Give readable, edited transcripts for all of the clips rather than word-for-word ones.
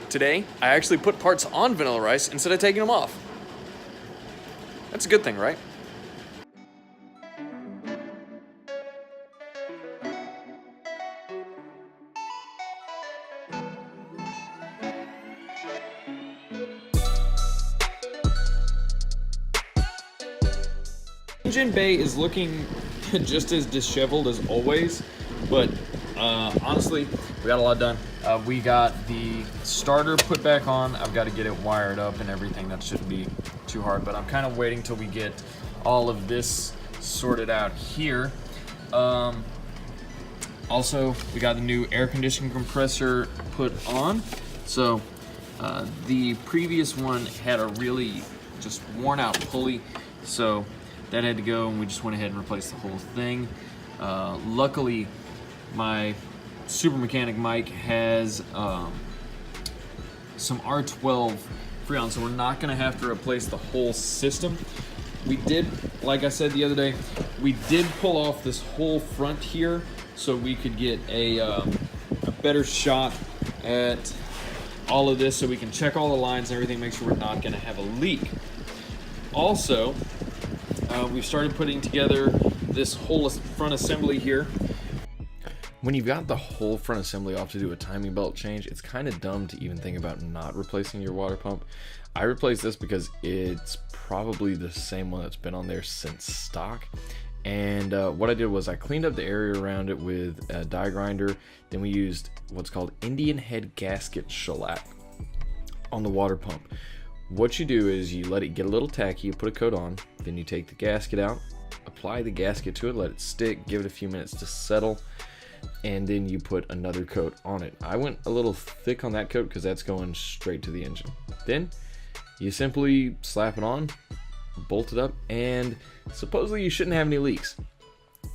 today I actually put parts on vanilla rice instead of taking them off. That's a good thing, right? Engine bay is looking just as disheveled as always, but honestly, we got a lot done. We got the starter put back on. I've got to get it wired up and everything. That shouldn't be too hard, but I'm kind of waiting till we get all of this sorted out here. Also, we got the new air conditioning compressor put on. So the previous one had a really just worn out pulley, so that had to go, and we just went ahead and replaced the whole thing. Luckily, my super mechanic Mike has some R12 Freon, so we're not going to have to replace the whole system. We did, like I said the other day, we did pull off this whole front here so we could get a better shot at all of this, so we can check all the lines and everything, make sure we're not going to have a leak. Also, we've started putting together this whole front assembly here. When you've got the whole front assembly off to do a timing belt change, it's kind of dumb to even think about not replacing your water pump. I replaced this because it's probably the same one that's been on there since stock. And what I did was I cleaned up the area around it with a die grinder. Then we used what's called Indian head gasket shellac on the water pump. What you do is you let it get a little tacky, you put a coat on, then you take the gasket out, apply the gasket to it, let it stick, give it a few minutes to settle, and then you put another coat on it. I went a little thick on that coat because that's going straight to the engine. Then you simply slap it on, bolt it up, and supposedly you shouldn't have any leaks.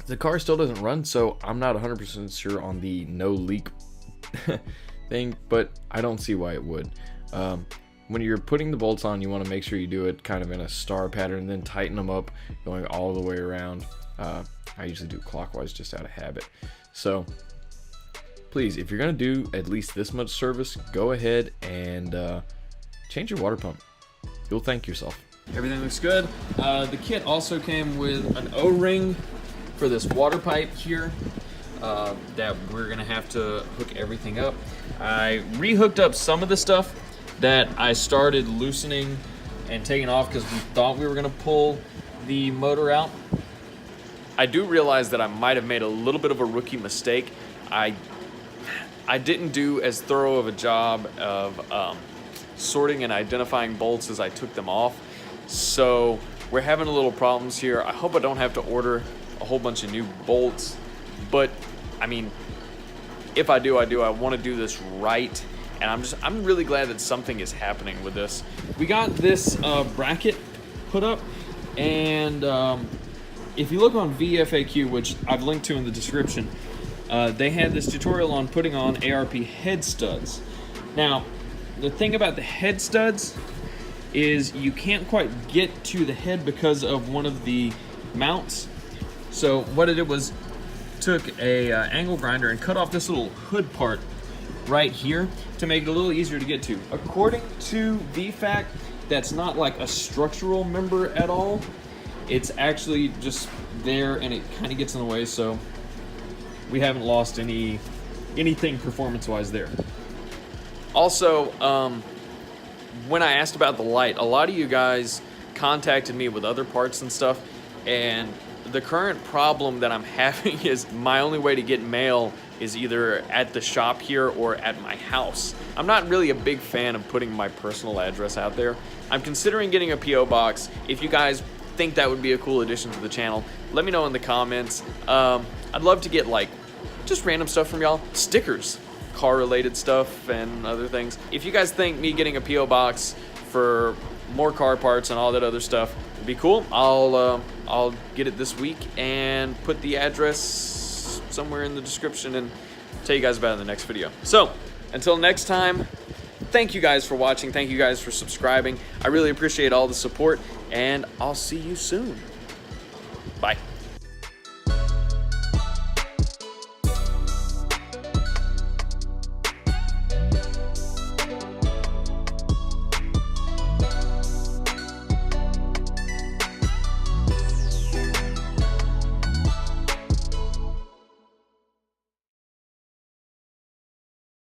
The car still doesn't run, so I'm not 100% sure on the no leak thing, but I don't see why it would. When you're putting the bolts on, you want to make sure you do it kind of in a star pattern, and then tighten them up going all the way around. I usually do clockwise just out of habit. So please, if you're going to do at least this much service, go ahead and change your water pump. You'll thank yourself. Everything looks good. The kit also came with an O-ring for this water pipe here that we're going to have to hook everything up. I re-hooked up some of the stuff that I started loosening and taking off because we thought we were going to pull the motor out. I do realize that I might have made a little bit of a rookie mistake. I didn't do as thorough of a job of sorting and identifying bolts as I took them off. So we're having a little problems here. I hope I don't have to order a whole bunch of new bolts. But, I mean, if I do, I do. I want to do this right. And I'm really glad that something is happening with this. We got this bracket put up, and if you look on VFAQ, which I've linked to in the description, they had this tutorial on putting on ARP head studs. Now, the thing about the head studs is you can't quite get to the head because of one of the mounts. So what I did was took a angle grinder and cut off this little hood part right here to make it a little easier to get to. According to VFAC, that's not like a structural member at all. It's actually just there, and it kind of gets in the way, so we haven't lost anything performance-wise there. Also, when I asked about the light, a lot of you guys contacted me with other parts and stuff, and the current problem that I'm having is my only way to get mail is either at the shop here or at my house. I'm not really a big fan of putting my personal address out there. I'm considering getting a P.O. box. If you guys think that would be a cool addition to the channel, let me know in the comments. I'd love to get like just random stuff from y'all. Stickers, car related stuff and other things. If you guys think me getting a P.O. box for more car parts and all that other stuff would be cool, I'll get it this week and put the address somewhere in the description and tell you guys about it in the next video. So until next time, thank you guys for watching. Thank you guys for subscribing. I really appreciate all the support, and I'll see you soon.